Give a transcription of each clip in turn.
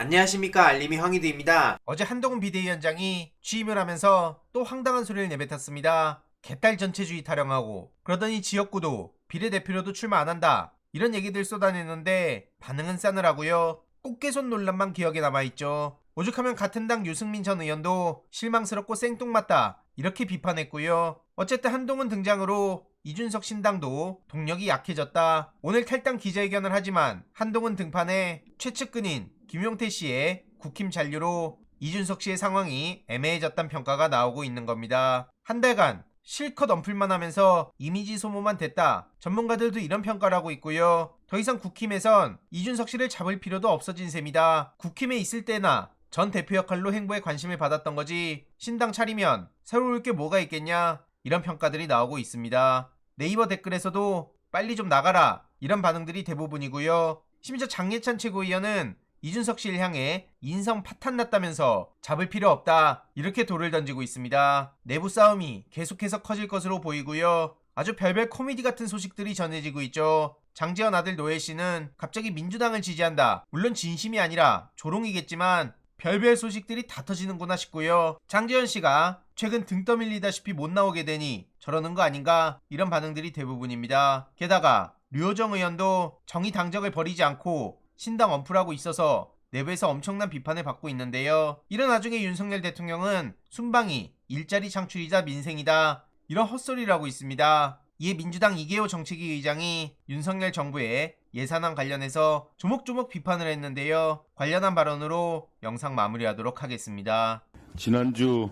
안녕하십니까, 알림이 황희두입니다. 어제 한동훈 비대위원장이 취임을 하면서 또 황당한 소리를 내뱉었습니다. 개딸 전체주의 타령하고 그러더니 지역구도 비례대표로도 출마 안 한다, 이런 얘기들 쏟아내는데 반응은 싸늘하고요. 꽃게손 논란만 기억에 남아있죠. 오죽하면 같은 당 유승민 전 의원도 실망스럽고 생뚱맞다, 이렇게 비판했고요. 어쨌든 한동훈 등장으로 이준석 신당도 동력이 약해졌다. 오늘 탈당 기자회견을 하지만 한동훈 등판에 최측근인 김용태 씨의 국힘 잔류로 이준석 씨의 상황이 애매해졌다는 평가가 나오고 있는 겁니다. 한 달간 실컷 언플만 하면서 이미지 소모만 됐다, 전문가들도 이런 평가를 하고 있고요. 더 이상 국힘에선 이준석 씨를 잡을 필요도 없어진 셈이다. 국힘에 있을 때나 전 대표 역할로 행보에 관심을 받았던 거지, 신당 차리면 새로울 게 뭐가 있겠냐, 이런 평가들이 나오고 있습니다. 네이버 댓글에서도 빨리 좀 나가라, 이런 반응들이 대부분이고요. 심지어 장예찬 최고위원은 이준석 씨를 향해 인성 파탄 났다면서 잡을 필요 없다, 이렇게 돌을 던지고 있습니다. 내부 싸움이 계속해서 커질 것으로 보이고요. 아주 별별 코미디 같은 소식들이 전해지고 있죠. 장제원 아들 노엘 씨는 갑자기 민주당을 지지한다, 물론 진심이 아니라 조롱이겠지만 별별 소식들이 다 터지는구나 싶고요. 장제원 씨가 최근 등 떠밀리다시피 못 나오게 되니 저러는 거 아닌가, 이런 반응들이 대부분입니다. 게다가 류호정 의원도 정의 당적을 버리지 않고 신당 언플하고 있어서 내부에서 엄청난 비판을 받고 있는데요. 이런 와중에 윤석열 대통령은 순방이 일자리 창출이자 민생이다, 이런 헛소리를 하고 있습니다. 이에 민주당 이계호 정책위 의장이 윤석열 정부의 예산안 관련해서 조목조목 비판을 했는데요. 관련한 발언으로 영상 마무리하도록 하겠습니다. 지난주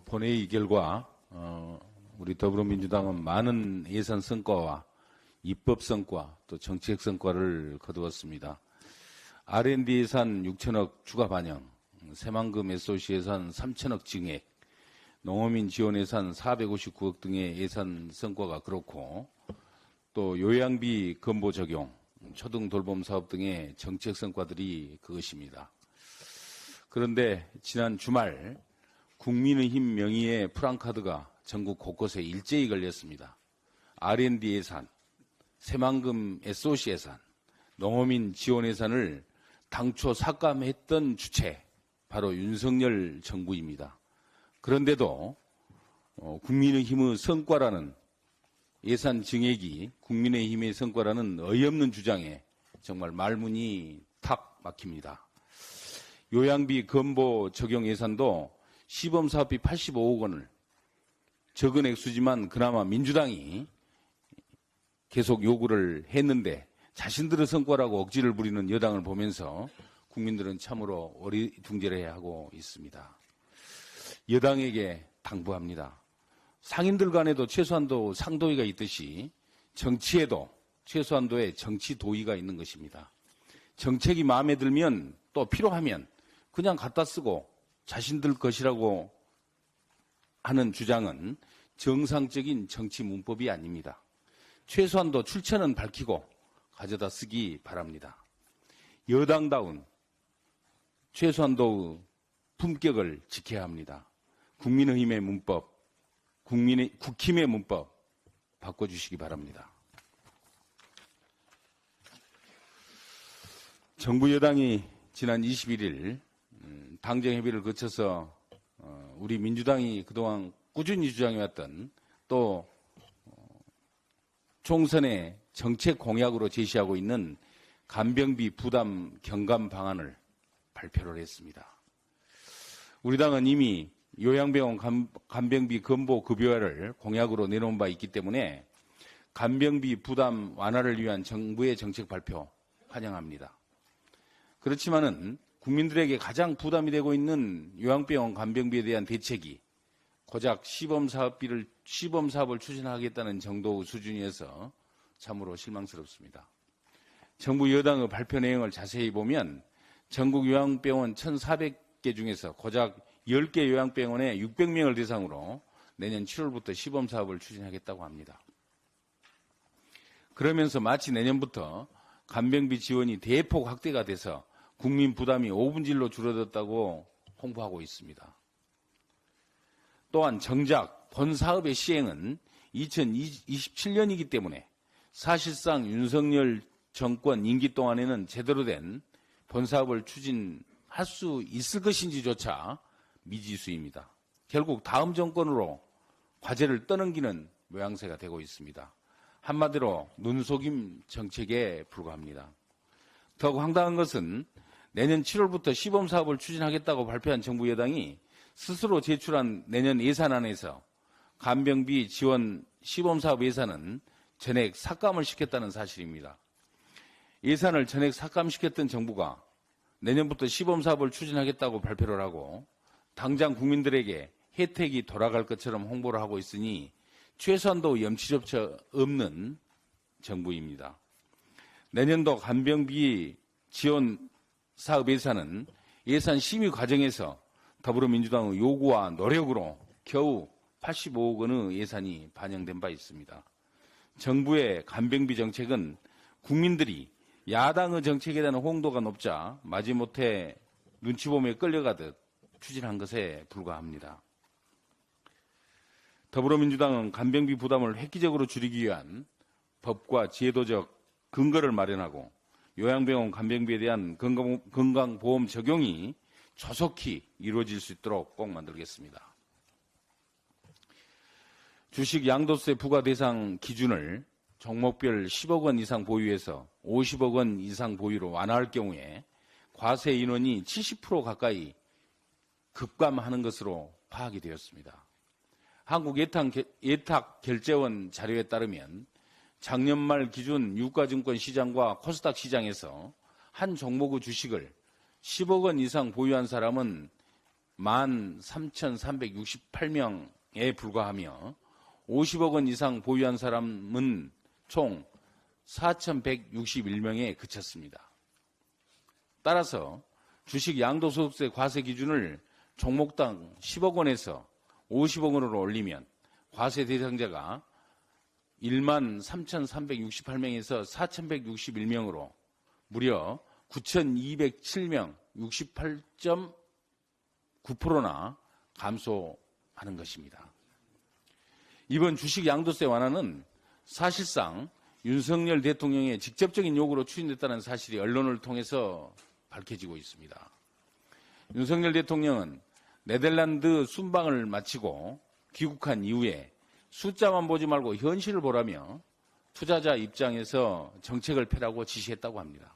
본회의 결과 우리 더불어민주당은 많은 예산 성과와 입법 성과 또 정책 성과를 거두었습니다. R&D 예산 6천억 추가 반영, 새만금 SOC 예산 3천억 증액, 농어민 지원 예산 459억 등의 예산 성과가 그렇고, 또 요양비 건보 적용, 초등 돌봄 사업 등의 정책 성과들이 그것입니다. 그런데 지난 주말 국민의힘 명의의 프랑카드가 전국 곳곳에 일제히 걸렸습니다. R&D 예산, 새만금 SOC 예산, 농어민 지원 예산을 당초 삭감했던 주체, 바로 윤석열 정부입니다. 그런데도 국민의힘의 성과라는, 예산 증액이 국민의힘의 성과라는 어이없는 주장에 정말 말문이 탁 막힙니다. 요양비 건보 적용 예산도 시범사업비 85억 원을, 적은 액수지만 그나마 민주당이 계속 요구를 했는데 자신들의 성과라고 억지를 부리는 여당을 보면서 국민들은 참으로 어리둥절해하고 있습니다. 여당에게 당부합니다. 상인들 간에도 최소한도 상도의가 있듯이 정치에도 최소한도의 정치 도의가 있는 것입니다. 정책이 마음에 들면 또 필요하면 그냥 갖다 쓰고 자신들 것이라고 하는 주장은 정상적인 정치 문법이 아닙니다. 최소한도 출처는 밝히고 가져다 쓰기 바랍니다. 여당다운 최소한도의 품격을 지켜야 합니다. 국민의힘의 문법, 국힘의 문법 바꿔주시기 바랍니다. 정부 여당이 지난 21일 당정협의를 거쳐서 우리 민주당이 그동안 꾸준히 주장해왔던, 또 총선의 정책 공약으로 제시하고 있는 간병비 부담 경감 방안을 발표를 했습니다. 우리 당은 이미 요양병원 간병비 건보 급여화를 공약으로 내놓은 바 있기 때문에 간병비 부담 완화를 위한 정부의 정책 발표 환영합니다. 그렇지만은 국민들에게 가장 부담이 되고 있는 요양병원 간병비에 대한 대책이 고작 시범사업을 추진하겠다는 정도의 수준이어서 참으로 실망스럽습니다. 정부 여당의 발표 내용을 자세히 보면 전국 요양병원 1,400개 중에서 고작 10개 요양병원에 600명을 대상으로 내년 7월부터 시범사업을 추진하겠다고 합니다. 그러면서 마치 내년부터 간병비 지원이 대폭 확대가 돼서 국민 부담이 5분질로 줄어들었다고 홍보하고 있습니다. 또한 정작 본 사업의 시행은 2027년이기 때문에 사실상 윤석열 정권 임기 동안에는 제대로 된 본 사업을 추진할 할 수 있을 것인지조차 미지수입니다. 결국 다음 정권으로 과제를 떠넘기는 모양새가 되고 있습니다. 한마디로 눈속임 정책에 불과합니다. 더욱 황당한 것은 내년 7월부터 시범 사업을 추진하겠다고 발표한 정부 여당이 스스로 제출한 내년 예산안에서 간병비 지원 시범 사업 예산은 전액 삭감을 시켰다는 사실입니다. 예산을 전액 삭감시켰던 정부가 내년부터 시범 사업을 추진하겠다고 발표를 하고 당장 국민들에게 혜택이 돌아갈 것처럼 홍보를 하고 있으니 최소한도 염치조차 없는 정부입니다. 내년도 간병비 지원 사업 예산은 예산 심의 과정에서 더불어민주당의 요구와 노력으로 겨우 85억 원의 예산이 반영된 바 있습니다. 정부의 간병비 정책은 국민들이 야당의 정책에 대한 홍도가 높자 마지못해 눈치보미에 끌려가듯 추진한 것에 불과합니다. 더불어민주당은 간병비 부담을 획기적으로 줄이기 위한 법과 제도적 근거를 마련하고 요양병원 간병비에 대한 건강보험 적용이 조속히 이루어질 수 있도록 꼭 만들겠습니다. 주식 양도세 부과 대상 기준을 종목별 10억 원 이상 보유에서 50억 원 이상 보유로 완화할 경우에 과세 인원이 70% 가까이 급감하는 것으로 파악이 되었습니다. 한국예탁결제원 자료에 따르면 작년 말 기준 유가증권 시장과 코스닥 시장에서 한 종목의 주식을 10억 원 이상 보유한 사람은 13,368명에 불과하며 50억 원 이상 보유한 사람은 총 4,161명에 그쳤습니다. 따라서 주식 양도소득세 과세 기준을 종목당 10억 원에서 50억 원으로 올리면 과세 대상자가 13,368명에서 4,161명으로 무려 9,207명, 68.9%나 감소하는 것입니다. 이번 주식 양도세 완화는 사실상 윤석열 대통령의 직접적인 요구로 추진됐다는 사실이 언론을 통해서 밝혀지고 있습니다. 윤석열 대통령은 네덜란드 순방을 마치고 귀국한 이후에 숫자만 보지 말고 현실을 보라며 투자자 입장에서 정책을 펴라고 지시했다고 합니다.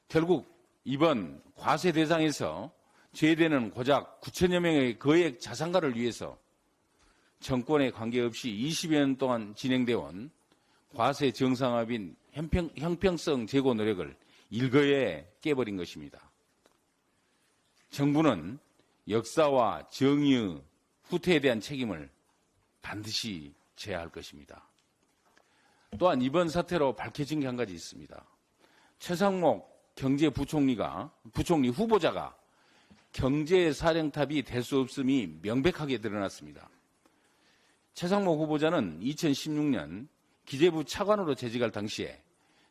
결국 이번 과세 대상에서 제외되는 고작 9천여 명의 거액 자산가를 위해서 정권에 관계없이 20여 년 동안 진행되어 온 과세 정상화인 형평성 제고 노력을 일거에 깨버린 것입니다. 정부는 역사와 정의의 후퇴에 대한 책임을 반드시 져야 할 것입니다. 또한 이번 사태로 밝혀진 게 한 가지 있습니다. 최상목 경제부총리 후보자가 경제사령탑이 될 수 없음이 명백하게 드러났습니다. 최상목 후보자는 2016년 기재부 차관으로 재직할 당시에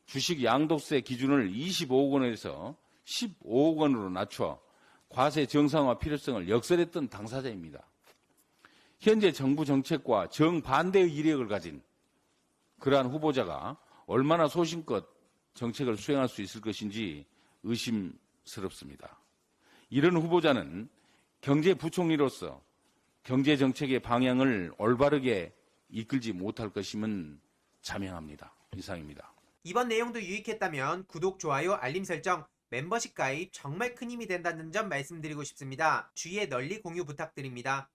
주식 양도세 기준을 25억 원에서 15억 원으로 낮춰 과세 정상화 필요성을 역설했던 당사자입니다. 현재 정부 정책과 정반대의 이력을 가진 그러한 후보자가 얼마나 소신껏 정책을 수행할 수 있을 것인지 의심스럽습니다. 이런 후보자는 경제부총리로서 경제정책의 방향을 올바르게 이끌지 못할 것임은 자명합니다. 이상입니다. 이번 내용도 유익했다면 구독, 좋아요, 알림 설정, 멤버십 가입 정말 큰 힘이 된다는 점 말씀드리고 싶습니다. 주위에 널리 공유 부탁드립니다.